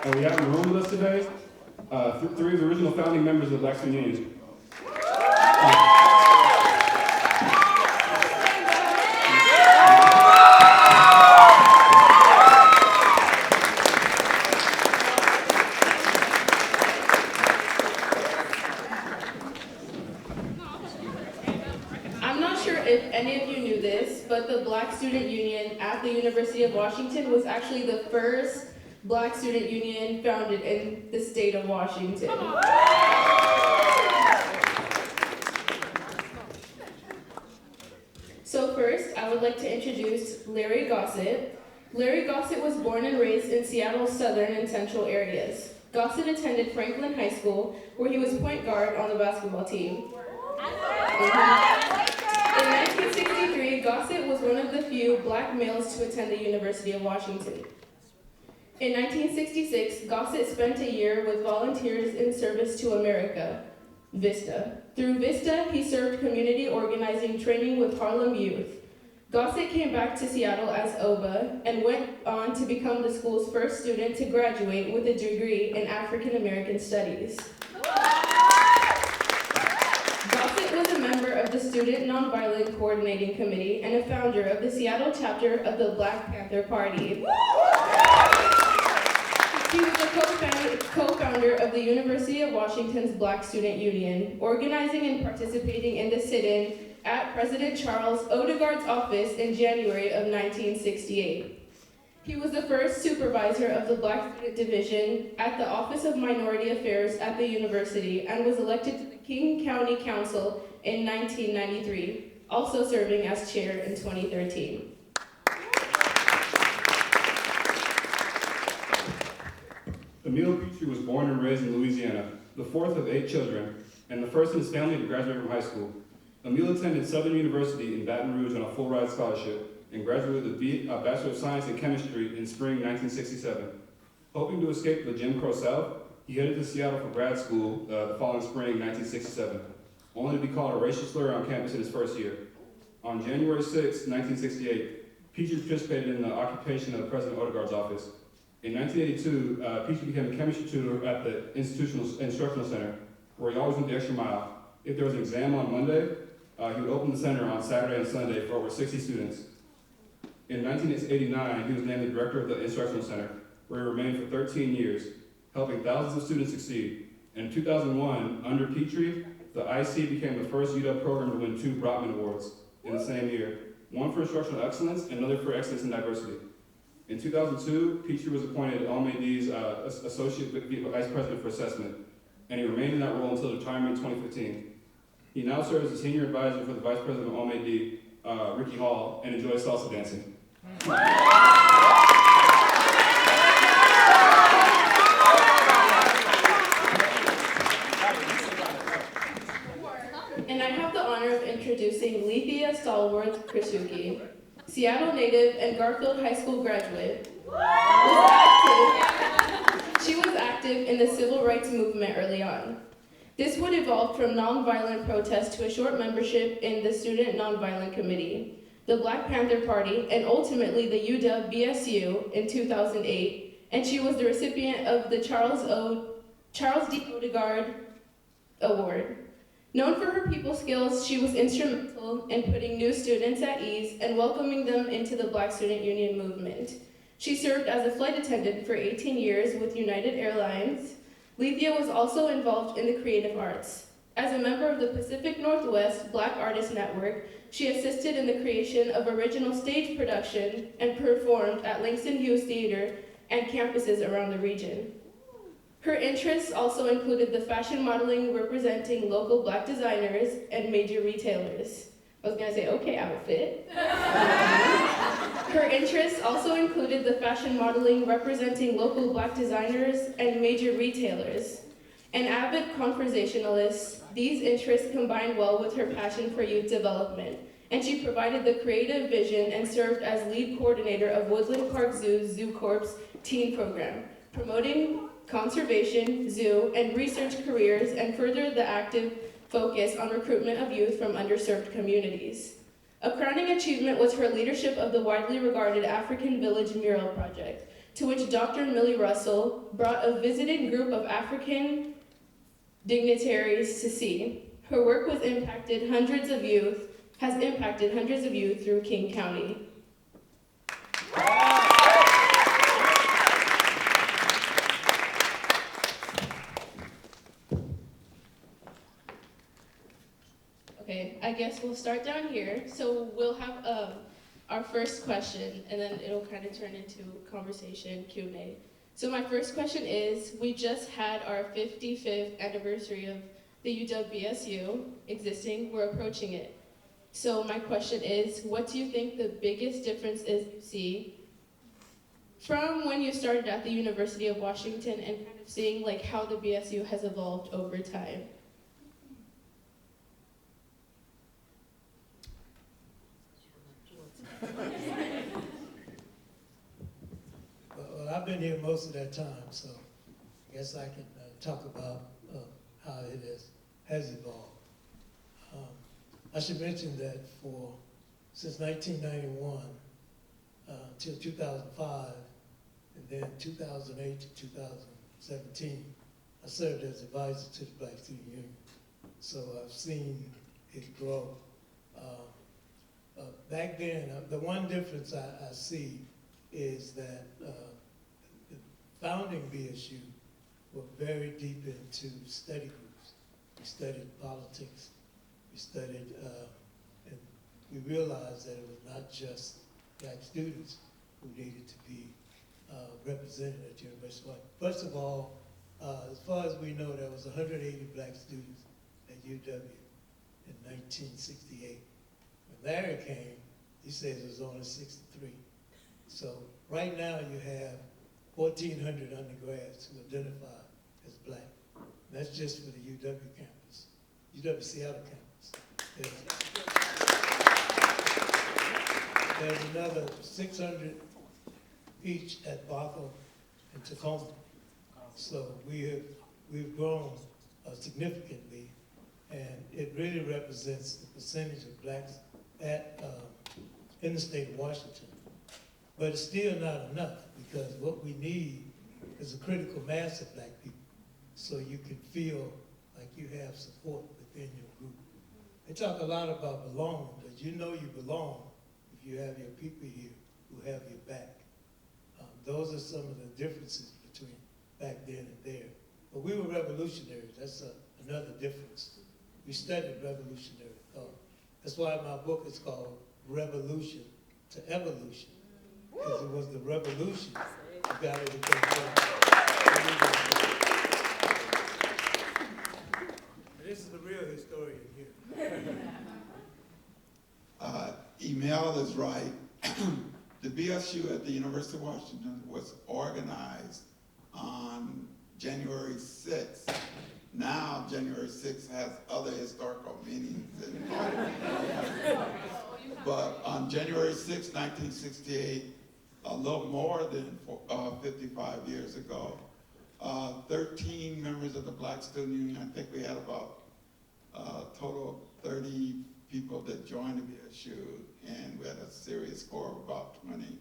And we have in the room with us today three of the original founding members of the Black Student Union. I'm not sure if any of you knew this, but the Black Student Union at the University of Washington was actually the first Black student union founded in the state of Washington. So first, I would like to introduce Larry Gossett. Larry Gossett was born and raised in Seattle's southern and central areas. Gossett attended Franklin High School, where he was point guard on the basketball team. In 1963, Gossett was one of the few black males to attend the University of Washington. In 1966, Gossett spent a year with Volunteers in Service to America, VISTA. Through VISTA, he served community organizing training with Harlem youth. Gossett came back to Seattle as OBA and went on to become the school's first student to graduate with a degree in African American Studies. Gossett was a member of the Student Nonviolent Coordinating Committee and a founder of the Seattle chapter of the Black Panther Party. He was a co-founder of the University of Washington's Black Student Union, organizing and participating in the sit-in at President Charles Odegaard's office in January of 1968. He was the first supervisor of the Black Student Division at the Office of Minority Affairs at the university and was elected to the King County Council in 1993, also serving as chair in 2013. Emile Petrie was born and raised in Louisiana, the fourth of 8 children, and the first in his family to graduate from high school. Emile attended Southern University in Baton Rouge on a full-ride scholarship and graduated with a Bachelor of Science in Chemistry in spring 1967. Hoping to escape the Jim Crow South, he headed to Seattle for grad school the following spring 1967, only to be called a racial slur on campus in his first year. On January 6, 1968, Petrie participated in the occupation of President Odegaard's office. In 1982, Petrie became a chemistry tutor at the Instructional Center, where he always went the extra mile. If there was an exam on Monday, he would open the center on Saturday and Sunday for over 60 students. In 1989, he was named the director of the Instructional Center, where he remained for 13 years, helping thousands of students succeed. And in 2001, under Petrie, the IC became the first UW program to win 2 Brotman Awards in the same year, one for instructional excellence and another for excellence in diversity. In 2002, Petrie was appointed LMAD's Associate Vice President for Assessment, and he remained in that role until retirement in 2015. He now serves as Senior Advisor for the Vice President of LMAD, Ricky Hall, and enjoys salsa dancing. And I have the honor of introducing Lethea Stallworth Krasuki, Seattle native and Garfield High School graduate. She was active in the civil rights movement early on. This would evolve from nonviolent protest to a short membership in the Student Nonviolent Committee, the Black Panther Party, and ultimately the UW BSU in 2008, and she was the recipient of the Charles D. Odegaard Award. Known for her people skills, she was instrumental in putting new students at ease and welcoming them into the Black Student Union movement. She served as a flight attendant for 18 years with United Airlines. Lethea was also involved in the creative arts. As a member of the Pacific Northwest Black Artists Network, she assisted in the creation of original stage production and performed at Langston Hughes Theater and campuses around the region. Her interests also included the fashion modeling representing local Black designers and major retailers. I was gonna say, okay, outfit. Her interests also included the fashion modeling representing local Black designers and major retailers. An avid conversationalist, these interests combined well with her passion for youth development, and she provided the creative vision and served as lead coordinator of Woodland Park Zoo's Zoo Corps teen program, promoting conservation, zoo, and research careers, and further the active focus on recruitment of youth from underserved communities. A crowning achievement was her leadership of the widely regarded African Village Mural Project, to which Dr. Millie Russell brought a visiting group of African dignitaries to see. Her work has impacted hundreds of youth through King County. Okay, I guess we'll start down here. So we'll have our first question, and then it'll kind of turn into conversation, Q&A. So my first question is, we just had our 55th anniversary of the UWBSU existing. We're approaching it. So my question is, what do you think the biggest difference is you see from when you started at the University of Washington and kind of seeing like how the BSU has evolved over time? Well, I've been here most of that time, so I guess I can talk about how it has evolved. I should mention that since 1991 till 2005, and then 2008 to 2017, I served as advisor to the Black Student Union. So I've seen it grow. Back then, the one difference I see is that the founding BSU were very deep into study groups. We studied politics, we studied, and we realized that it was not just Black students who needed to be represented at the University of Washington. First of all, as far as we know, there was 180 Black students at UW in 1968. When Larry came, he said it was only 63. So right now you have 1,400 undergrads who identify as Black. And that's just for the UW campus, UW Seattle campus. There's another 600 each at Bothell and Tacoma. So we've grown significantly, and it really represents the percentage of Blacks in the state of Washington. But it's still not enough, because what we need is a critical mass of Black people, so you can feel like you have support within your group. They talk a lot about belonging, but you know you belong if you have your people here who have your back. Those are some of the differences between back then and there. But we were revolutionaries. That's another difference. We studied revolutionary thought. That's why my book is called Revolution to Evolution, because it was the revolution that got everything done. This is the real historian here. Emil is right. The BSU at the University of Washington was organized on January 6th. Now, January 6th has other historical meanings. But on January 6, 1968, a little more than 55 years ago, 13 members of the Black Student Union, I think we had about a total of 30 people that joined the BSU, and we had a serious score of about 20.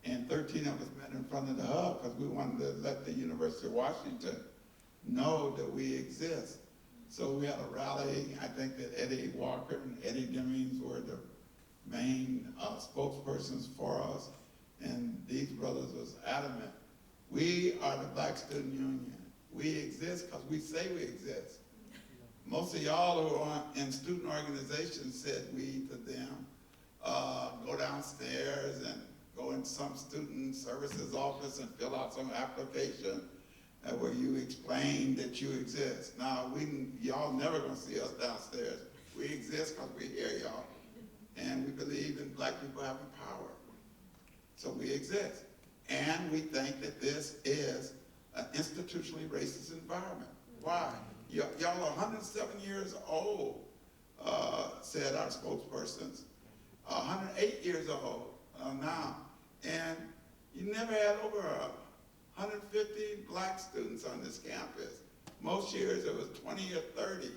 And 13 of us met in front of the hub because we wanted to let the University of Washington know that we exist. So we had a rally. I think that Eddie Walker and Eddie Demings were the main spokespersons for us, and these brothers was adamant. We are the Black Student Union. We exist because we say we exist. Most of y'all who are in student organizations said we to them. Go downstairs and go in some student services office and fill out some application where you explain that you exist. Now, y'all never gonna see us downstairs. We exist because we hear y'all. And we believe in Black people having power. So we exist. And we think that this is an institutionally racist environment. Why? Y'all are 107 years old, said our spokespersons. 108 years old now. And you never had over 150 Black students on this campus. Most years it was 20 or 30.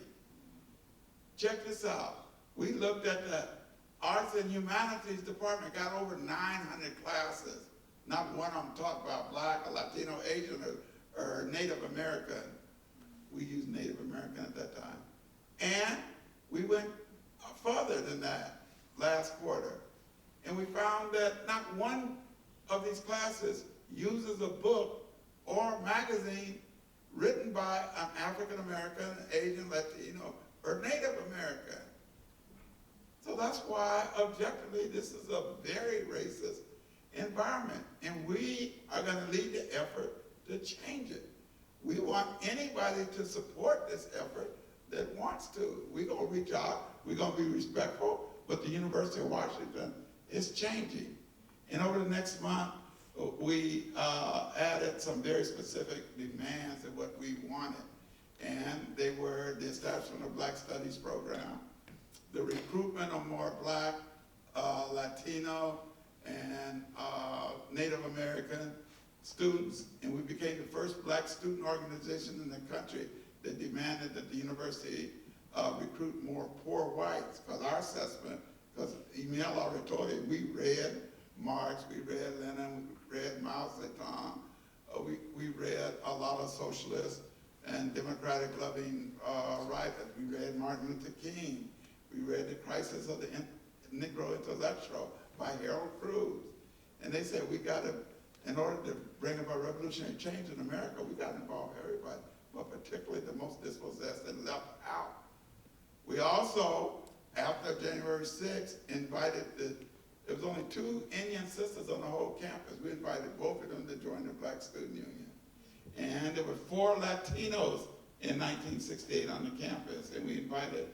Check this out. We looked at the Arts and Humanities Department, got over 900 classes. Not one of them talked about black or Latino, Asian, or Native American. We used Native American at that time. And we went further than that last quarter. And we found that not one of these classes uses a book or magazine written by an African American, Asian, Latino, or Native American. So that's why, objectively, this is a very racist environment. And we are going to lead the effort to change it. We want anybody to support this effort that wants to. We're going to reach out. We're going to be respectful. But the University of Washington is changing. And over the next month, we added some very specific demands of what we wanted. And they were the establishment of Black Studies program, the recruitment of more Black, Latino, and Native American students. And we became the first Black student organization in the country that demanded that the university recruit more poor whites. Because our assessment, because Emil already told you, we read Marx, we read Lenin, we read Mao Zedong, we read a lot of socialist and democratic loving writers. We read Martin Luther King. We read The Crisis of the Negro Intellectual by Harold Cruz. And they said we got to, in order to bring about revolutionary change in America, we got to involve everybody, but particularly the most dispossessed and left out. We also, after January 6th, invited there was only 2 Indian sisters on the whole campus. We invited both of them to join the Black Student Union. And there were 4 Latinos in 1968 on the campus. And we invited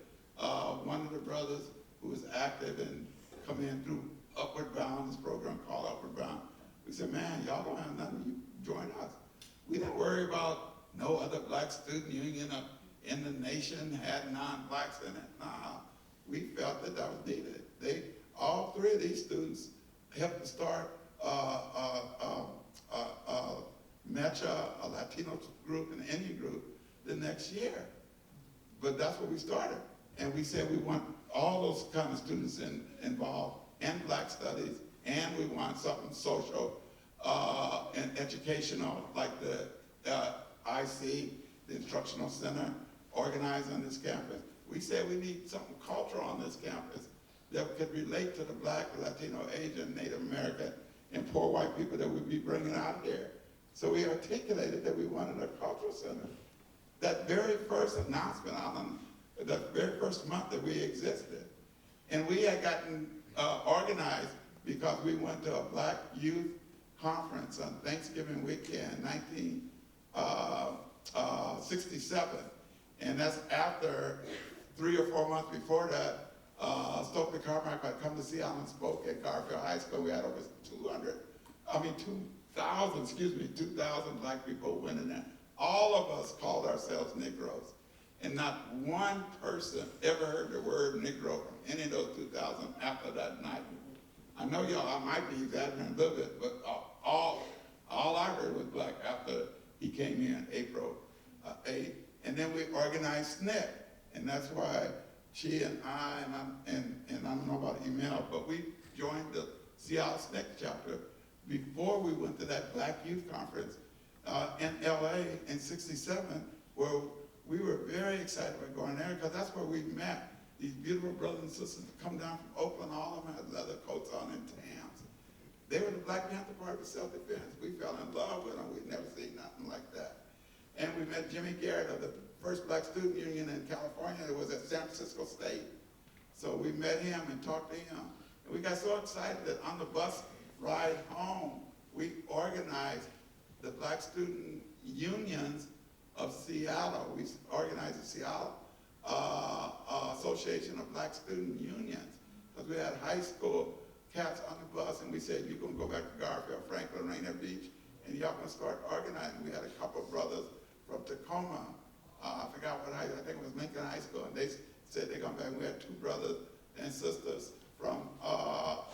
one of the brothers who was active and coming in through Upward Bound, this program called Upward Bound. We said, man, y'all don't have nothing, you join us. We didn't worry about no other Black student union in the nation had non-Blacks in it. Nah, we felt that was needed. All 3 of these students helped to start MECHA, a Latino group, and an Indian group the next year. But that's what we started. And we said we want all those kind of students involved in Black studies, and we want something social and educational, like the IC, the Instructional Center, organized on this campus. We said we need something cultural on this campus that could relate to the Black, Latino, Asian, Native American, and poor white people that we'd be bringing out here. So we articulated that we wanted a cultural center. That very first announcement the very first month that we existed. And we had gotten organized because we went to a Black youth conference on Thanksgiving weekend, 1967. And that's after 3 or 4 months before that, Stokely Carmichael had come to Seattle and spoke at Garfield High School. We had over 2,000 Black people went in there. All of us called ourselves Negroes. And not one person ever heard the word Negro from any of those 2,000 after that night. I know y'all, I might be exaggerating a little bit, but all I heard was Black after he came here in April 8th. And then we organized SNCC. And that's why she and I, and I don't know about email, but we joined the Seattle SNCC chapter before we went to that Black Youth Conference in LA in '67, where we were very excited about going there because that's where we met these beautiful brothers and sisters that come down from Oakland. All of them had leather coats on and tans. They were the Black Panther Party of self-defense. We fell in love with them. We'd never seen nothing like that. And we met Jimmy Garrett of the first Black student union in California. It was at San Francisco State. So we met him and talked to him. And we got so excited that on the bus ride home, we organized the Black student unions of Seattle. We organized the Seattle Association of Black Student Unions, because we had high school cats on the bus, and we said, you're going to go back to Garfield, Franklin, Rainier Beach, and y'all going to start organizing. We had a couple of brothers from Tacoma. I forgot what I think it was Lincoln High School, and they said they're going back. We had 2 brothers and sisters from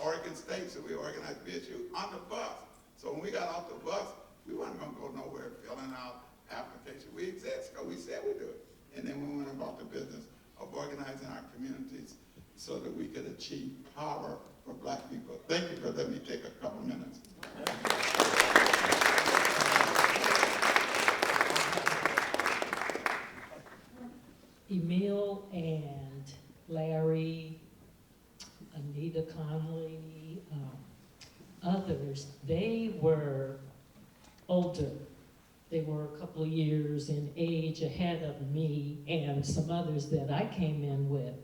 Oregon State, so we organized BSU on the bus. So when we got off the bus, we weren't going to go nowhere filling out application. We exist because we said we do it. And then we went about the business of organizing our communities so that we could achieve power for Black people. Thank you for letting me take a couple minutes. Emil and Larry, Anita Conley, others, they were older. They were a couple of years in age ahead of me and some others that I came in with.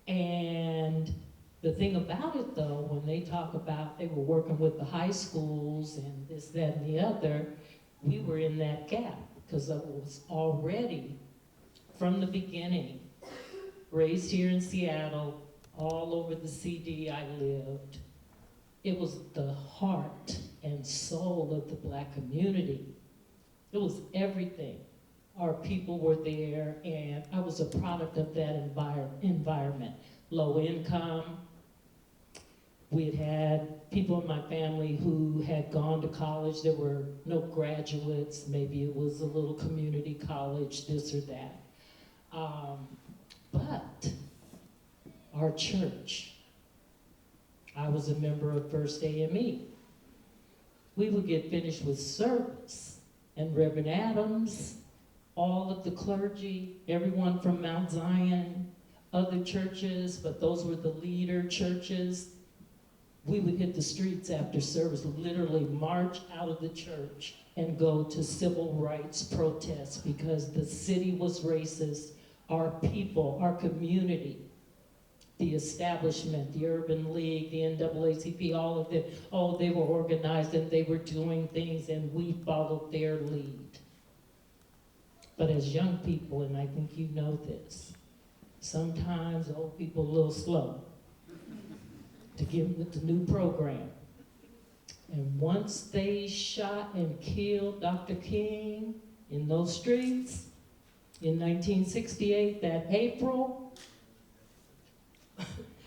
And the thing about it though, when they talk about they were working with the high schools and this, that, and the other, we were in that gap because I was already, from the beginning, raised here in Seattle, all over the CD I lived. It was the heart and soul of the Black community. It was everything. Our people were there, and I was a product of that environment. Low income. We had people in my family who had gone to college. There were no graduates. Maybe it was a little community college, this or that. But our church, I was a member of First AME. We would get finished with service, and Reverend Adams, all of the clergy, everyone from Mount Zion, other churches, but those were the leader churches. We would hit the streets after service, literally march out of the church and go to civil rights protests because the city was racist, our people, our community, the establishment, the Urban League, the NAACP, all of them, oh, they were organized and they were doing things and we followed their lead. But as young people, and I think you know this, sometimes old people a little slow to get with the new program. And once they shot and killed Dr. King in those streets in 1968, that April,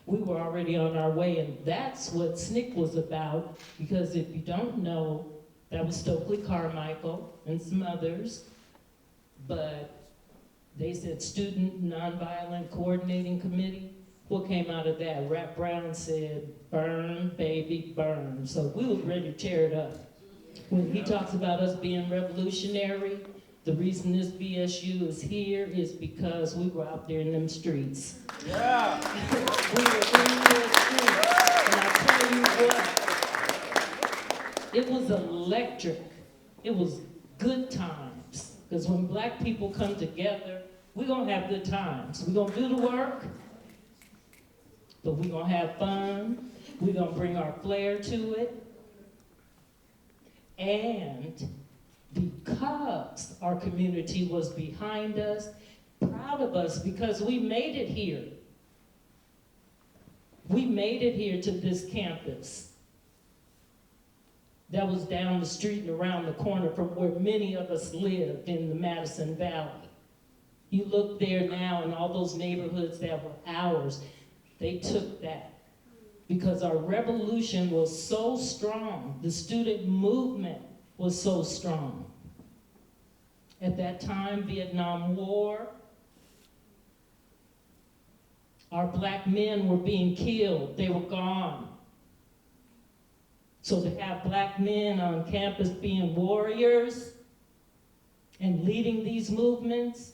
we were already on our way, and that's what SNCC was about, because if you don't know, that was Stokely Carmichael and some others, but they said Student Nonviolent Coordinating Committee. What came out of that? Rap Brown said, burn, baby, burn. So we was ready to tear it up. When he talks about us being revolutionary, the reason this BSU is here is because we were out there in them streets. Yeah. We were in those streets. And I tell you what, it was electric. It was good times. Because when Black people come together, we're going to have good times. We're going to do the work, but we're going to have fun. We're going to bring our flair to it. And because our community was behind us, proud of us because we made it here. We made it here to this campus. That was down the street and around the corner from where many of us lived in the Madison Valley. You look there now and all those neighborhoods that were ours, they took that because our revolution was so strong. The student movement was so strong. At that time, Vietnam War, our Black men were being killed. They were gone. So to have Black men on campus being warriors and leading these movements,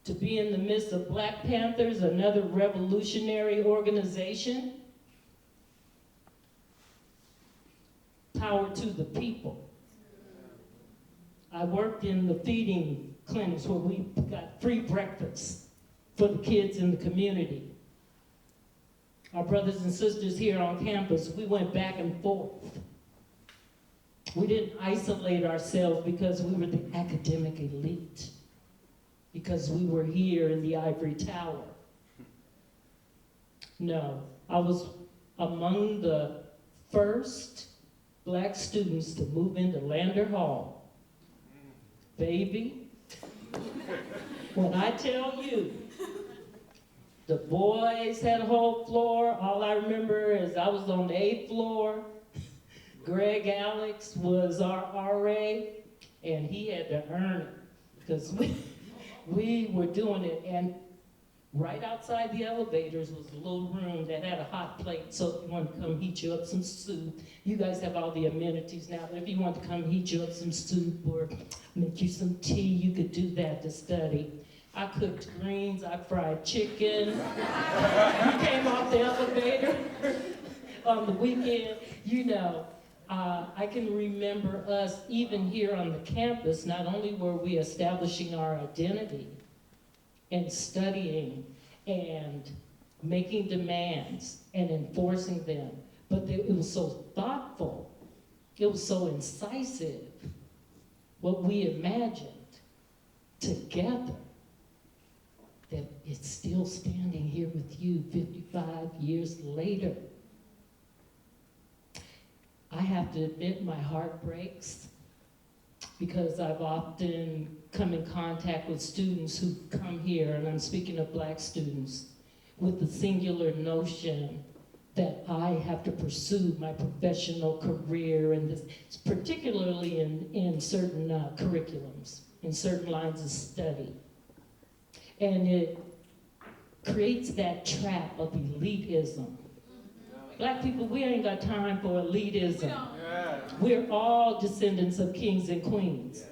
to be in the midst of Black Panthers, another revolutionary organization, power to the people. I worked in the feeding clinics where we got free breakfast for the kids in the community. Our brothers and sisters here on campus, we went back and forth. We didn't isolate ourselves because we were the academic elite, because we were here in the ivory tower. No, I was among the first Black students to move into Lander Hall. Baby, when I tell you, the boys had a whole floor. All I remember is I was on the 8th floor. Greg Alex was our RA, and he had to earn it because we were doing it. And Right outside the elevators was a little room that had a hot plate, so if you wanted to come heat you up some soup, you guys have all the amenities now, but if you want to come heat you up some soup or make you some tea, you could do that to study. I cooked greens, I fried chicken. You came off the elevator on the weekend, you know. I can remember us, even here on the campus, not only were we establishing our identity and studying and making demands and enforcing them, but it was so thoughtful, it was so incisive, what we imagined together, that it's still standing here with you 55 years later. I have to admit my heart breaks because I've often come in contact with students who come here, and I'm speaking of black students, with the singular notion that I have to pursue my professional career, and this, particularly in certain curriculums, in certain lines of study. And it creates that trap of elitism. Black people, we ain't got time for elitism. We're all descendants of kings and queens.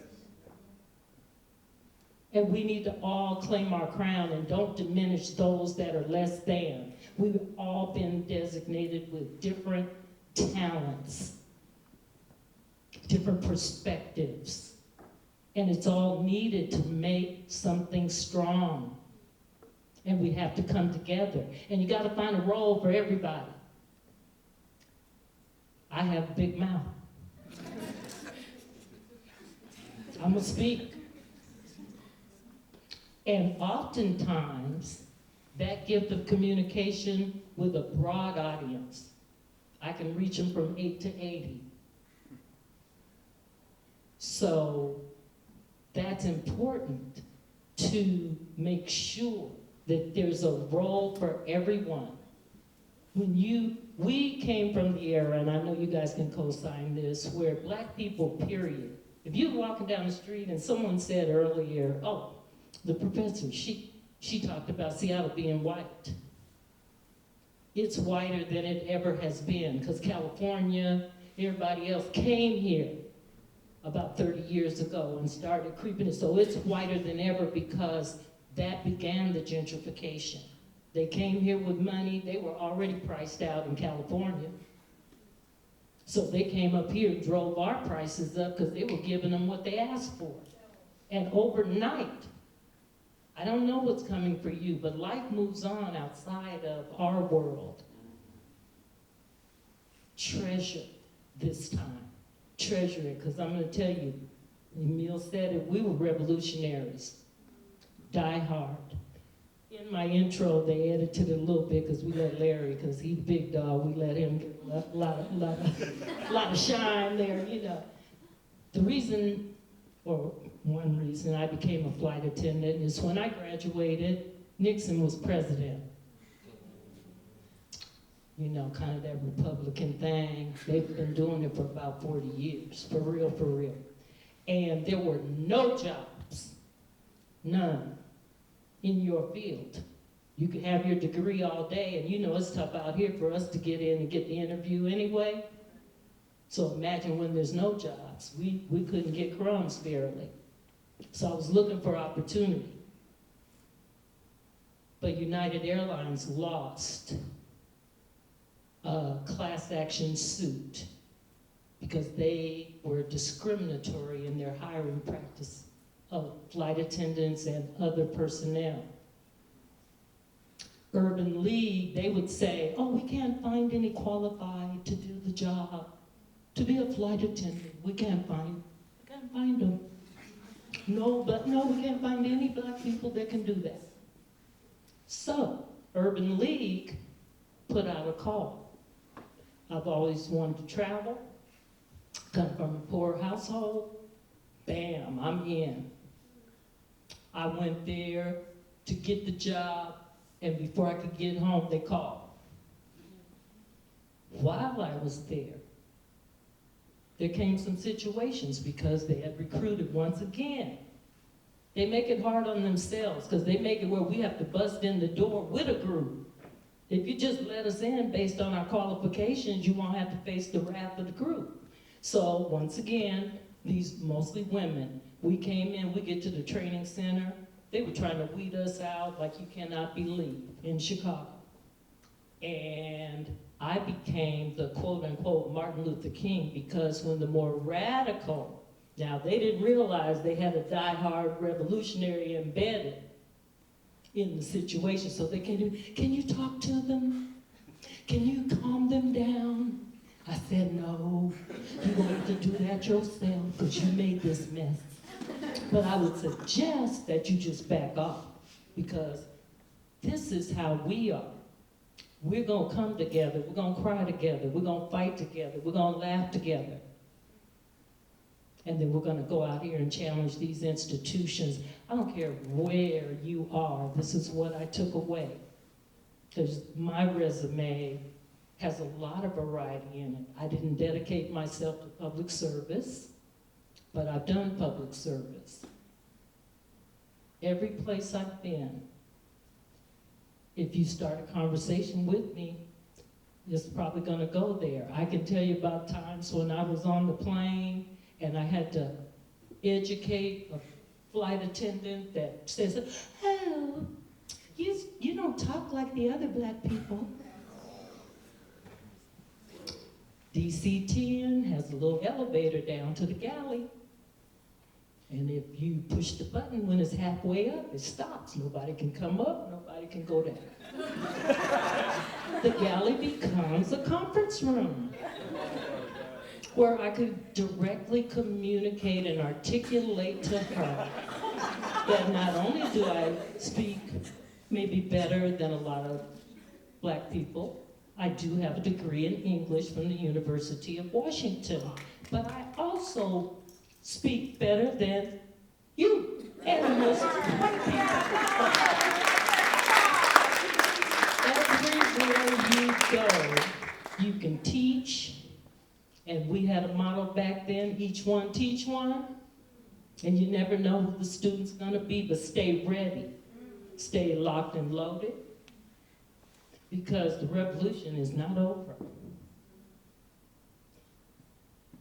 And we need to all claim our crown and don't diminish those that are less than. We've all been designated with different talents, different perspectives. And it's all needed to make something strong. And we have to come together. And you gotta find a role for everybody. I have a big mouth. I'm gonna speak. And oftentimes, that gift of communication with a broad audience, I can reach them from 8 to 80. So that's important to make sure that there's a role for everyone. We came from the era, and I know you guys can co-sign this, where black people, period. If you're walking down the street and someone said earlier, oh, the professor, she talked about Seattle being white. It's whiter than it ever has been, because California, everybody else came here about 30 years ago and started creeping it. So it's whiter than ever because that began the gentrification. They came here with money. They were already priced out in California. So they came up here, drove our prices up because they were giving them what they asked for. And overnight, I don't know what's coming for you, but life moves on outside of our world. Treasure this time. Treasure it, because I'm going to tell you, Emil said it, we were revolutionaries. Die hard. In my intro, they edited it a little bit because we let Larry, because he's big dog, we let him get a lot of shine there, you know. The reason, or one reason I became a flight attendant is when I graduated, Nixon was president. You know, kind of that Republican thing. They've been doing it for about 40 years, for real, for real. And there were no jobs, none, in your field. You could have your degree all day, and you know it's tough out here for us to get in and get the interview anyway. So imagine when there's no jobs. We couldn't get crumbs barely. So I was looking for opportunity. But United Airlines lost a class action suit because they were discriminatory in their hiring practice of flight attendants and other personnel. Urban League, they would say, oh, we can't find any qualified to do the job. To be a flight attendant, we can't find them. No, we can't find any black people that can do that. So, Urban League put out a call. I've always wanted to travel, come from a poor household, bam, I'm in. I went there to get the job, and before I could get home, they called. While I was there came some situations because they had recruited once again They make it hard on themselves because they make it where we have to bust in the door with a group. If you just let us in based on our qualifications, you won't have to face the wrath of the group. So once again, these mostly women, we came in, we get to the training center, they were trying to weed us out like you cannot believe in Chicago. And I became the quote unquote Martin Luther King because when the more radical, now they didn't realize they had a diehard revolutionary embedded in the situation, so they can you talk to them? Can you calm them down? I said, no, you're going to have to do that yourself because you made this mess. But I would suggest that you just back off because this is how we are. We're going to come together, we're going to cry together, we're going to fight together, we're going to laugh together. And then we're going to go out here and challenge these institutions. I don't care where you are, this is what I took away. Because my resume has a lot of variety in it. I didn't dedicate myself to public service, but I've done public service. Every place I've been, if you start a conversation with me, it's probably going to go there. I can tell you about times when I was on the plane and I had to educate a flight attendant that says, oh, you don't talk like the other black people. DC-10 has a little elevator down to the galley. And if you push the button when it's halfway up, it stops. Nobody can come up, nobody can go down. The galley becomes a conference room where I could directly communicate and articulate to her that not only do I speak maybe better than a lot of black people, I do have a degree in English from the University of Washington, but I also speak better than you and most white people. Everywhere you go, you can teach. And we had a motto back then, each one teach one. And you never know who the student's gonna be, but stay ready. Stay locked and loaded. Because the revolution is not over.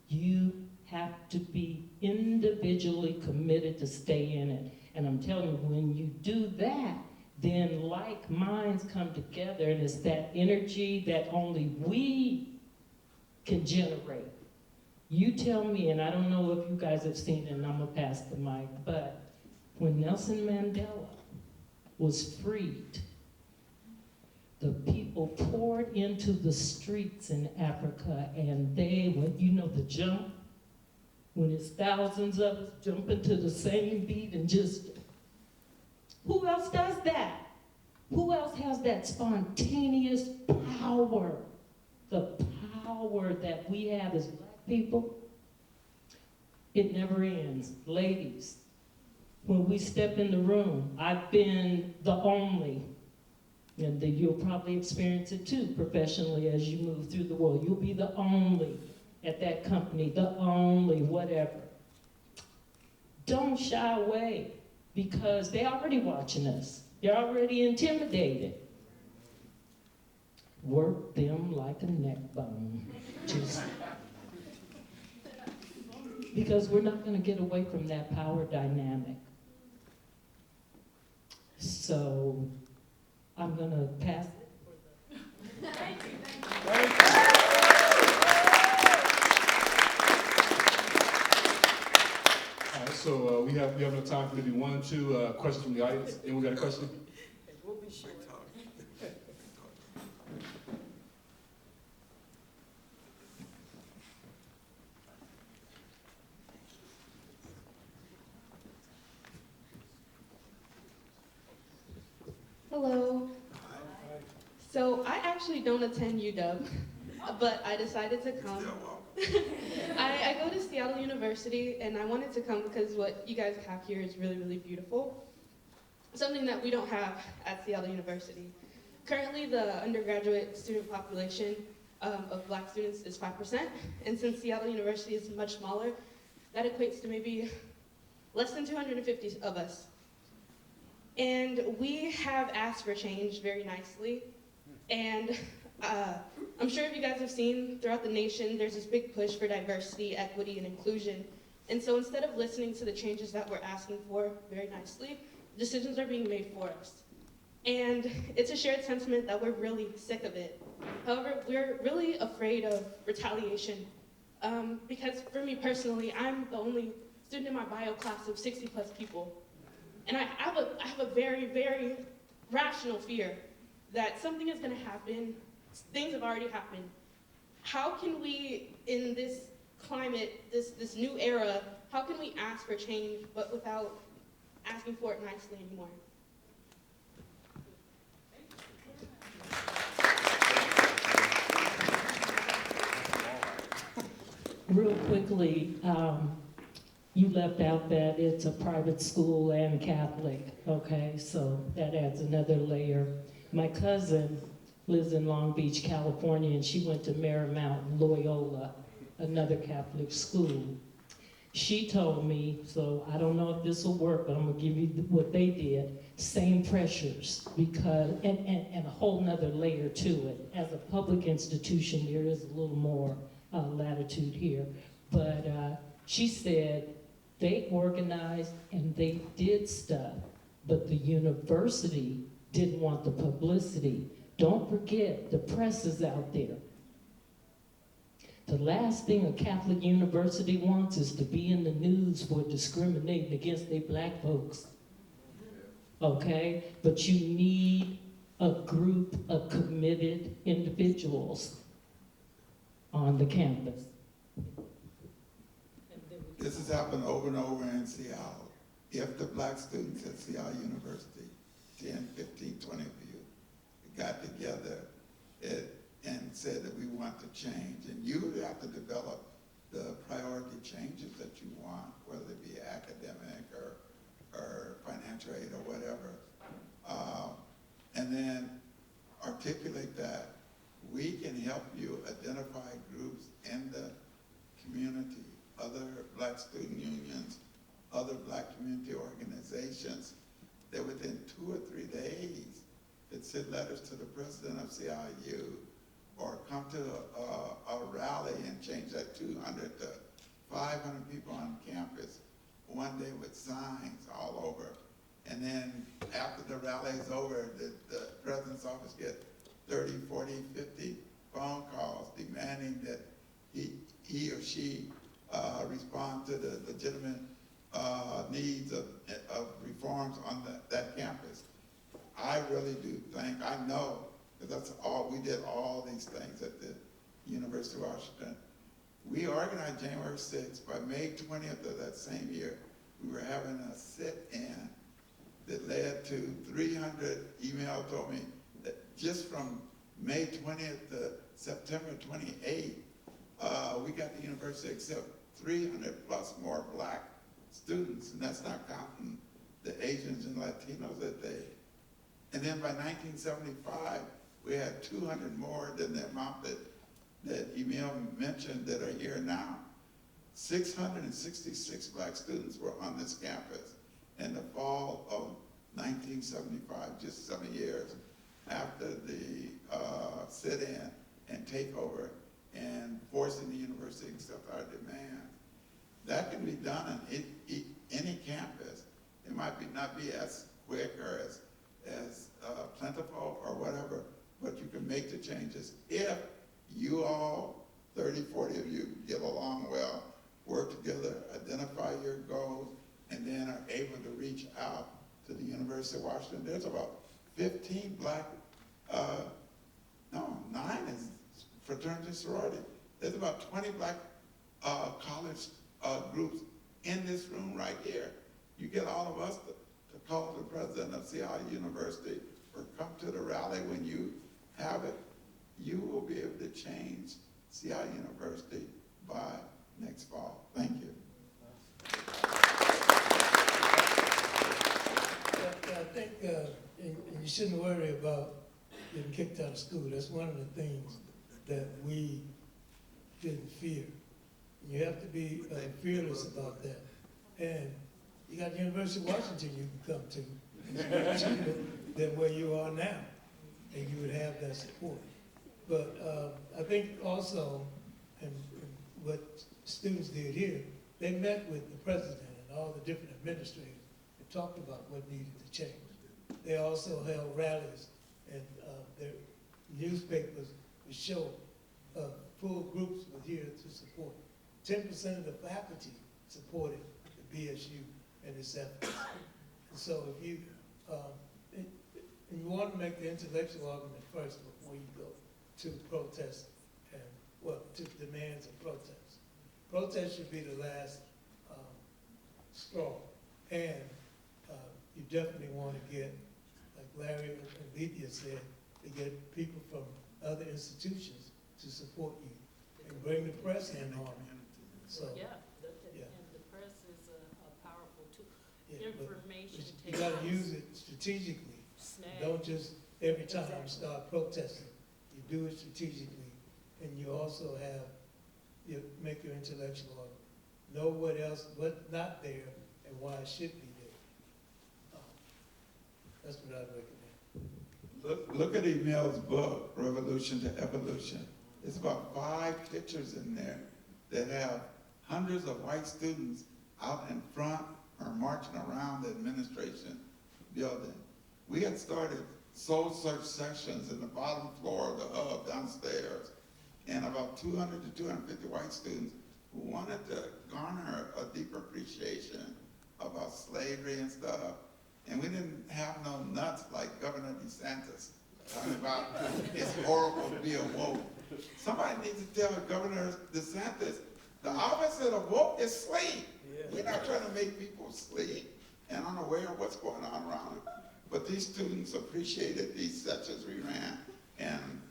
You have to be individually committed to stay in it. And I'm telling you, when you do that, then like minds come together, and it's that energy that only we can generate. You tell me, and I don't know if you guys have seen it, and I'm gonna pass the mic, but when Nelson Mandela was freed, the people poured into the streets in Africa, and they, when you know the jump, when it's thousands of us jumping to the same beat and just, who else does that? Who else has that spontaneous power? The power that we have as black people, it never ends. Ladies, when we step in the room, I've been the only, and you'll probably experience it too professionally as you move through the world. You'll be the only at that company, the only whatever. Don't shy away because they're already watching us. They're already intimidated. Work them like a neck bone. Just because we're not going to get away from that power dynamic. So I'm going to pass it. Thank you. All right, so we have enough time for maybe one or two questions from the audience. Anyone got a question? We'll be sure. Hello. So I actually don't attend UW, but I decided to come. I go to Seattle University, and I wanted to come because what you guys have here is really, really beautiful. Something that we don't have at Seattle University. Currently, the undergraduate student population of black students is 5%, and since Seattle University is much smaller, that equates to maybe less than 250 of us. And we have asked for change very nicely. And I'm sure if you guys have seen throughout the nation, there's this big push for diversity, equity, and inclusion. And so instead of listening to the changes that we're asking for very nicely, decisions are being made for us. And it's a shared sentiment that we're really sick of it. However, we're really afraid of retaliation. Because for me personally, I'm the only student in my bio class of 60 plus people. And I have a very, very rational fear that something is gonna happen. Things have already happened. How can we, in this climate, this new era, how can we ask for change but without asking for it nicely anymore? Real quickly, you left out that it's a private school and Catholic, okay? So that adds another layer. My cousin lives in Long Beach, California, and she went to Marymount Loyola, another Catholic school. She told me, so I don't know if this will work, but I'm gonna give you what they did, same pressures, because, and a whole nother layer to it. As a public institution, there is a little more latitude here. But she said they organized and they did stuff, but the university didn't want the publicity. Don't forget, the press is out there. The last thing a Catholic university wants is to be in the news for discriminating against their black folks. Okay? But you need a group of committed individuals on the campus. This has happened over and over in Seattle. If the black students at Seattle University, 10, 15, 20 of you, got together and said that we want to change, and you would have to develop the priority changes that you want, whether it be academic or financial aid or whatever, and then articulate that. We can help you identify groups in the community, other black student unions, other black community organizations that within 2 or 3 days could send letters to the president of CIU or come to a rally and change that 200 to 500 people on campus one day with signs all over. And then after the rally is over, the president's office get 30, 40, 50 phone calls demanding that he or she respond to the legitimate needs of reforms on that campus. I really do think, I know, because we did all these things at the University of Washington. We organized January 6th. By May 20th of that same year, we were having a sit-in that led to 300 emails told me that just from May 20th to September 28th, we got the university to accept 300 plus more black students, and that's not counting the Asians and Latinos that day. And then by 1975, we had 200 more than the amount that Emil mentioned that are here now. 666 black students were on this campus in the fall of 1975, just 7 years after the sit-in and takeover and forcing the university to accept our demands. That can be done on any campus. It might not be as quick or as plentiful or whatever, but you can make the changes if you all, 30, 40 of you, get along well, work together, identify your goals, and then are able to reach out to the University of Washington. There's about 15 black, 9 is fraternity sorority. There's about 20 black college groups in this room right here. You get all of us to call the president of Seattle University or come to the rally when you have it. You will be able to change Seattle University by next fall. Thank you. I think and you shouldn't worry about getting kicked out of school. That's one of the things that we didn't fear. You have to be fearless about that. And You got University of Washington you can come to. It's cheaper than where you are now, and you would have that support. But I think also, and what students did here, they met with the president and all the different administrators and talked about what needed to change. They also held rallies, and their newspapers would show full groups were here to support. 10% of the faculty supported the BSU and its efforts. And so if you, and you want to make the intellectual argument first before you go to protest and, well, to demands and protests. Protest should be the last straw. And you definitely want to get, like Larry and Lethia said, to get people from other institutions to support you and bring the press in on it. So, Yeah, yeah. and the press is a powerful tool. yeah, but Information you takes. gotta use it strategically. Snag. Don't just every time Exactly. start protesting. You do it strategically, and you also have, you make your intellectual argument. Know what else, what's not there, and why it should be there. That's what I'd recommend. Look at Emil's book, Revolution to Evolution. There's about 5 pictures in there that have hundreds of white students out in front or marching around the administration building. We had started soul search sessions in the bottom floor of the hub downstairs, and about 200 to 250 white students who wanted to garner a deeper appreciation about slavery and stuff. And we didn't have no nuts like Governor DeSantis talking about it's horrible to be awoke. Somebody needs to tell Governor DeSantis the opposite of woke is sleep. We're not trying to make people sleep and unaware of what's going on around them. But these students appreciated these sessions we ran, and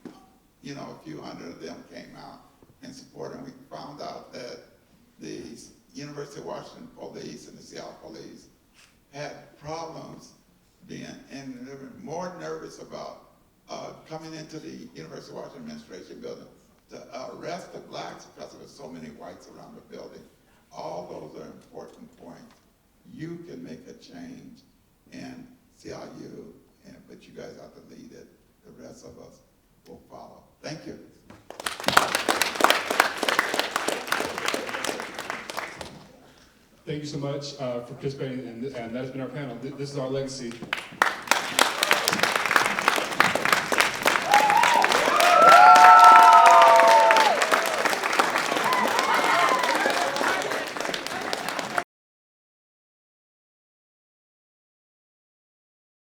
you know, a few hundred of them came out in support, and we found out that the University of Washington police and the Seattle police had problems being, and they were more nervous about coming into the University of Washington administration building to arrest the blacks because there were so many whites around the building. All those are important points. You can make a change, and CIU, but you guys have to lead it. The rest of us will follow. Thank you. Thank you so much for participating, and that has been our panel. This is our legacy.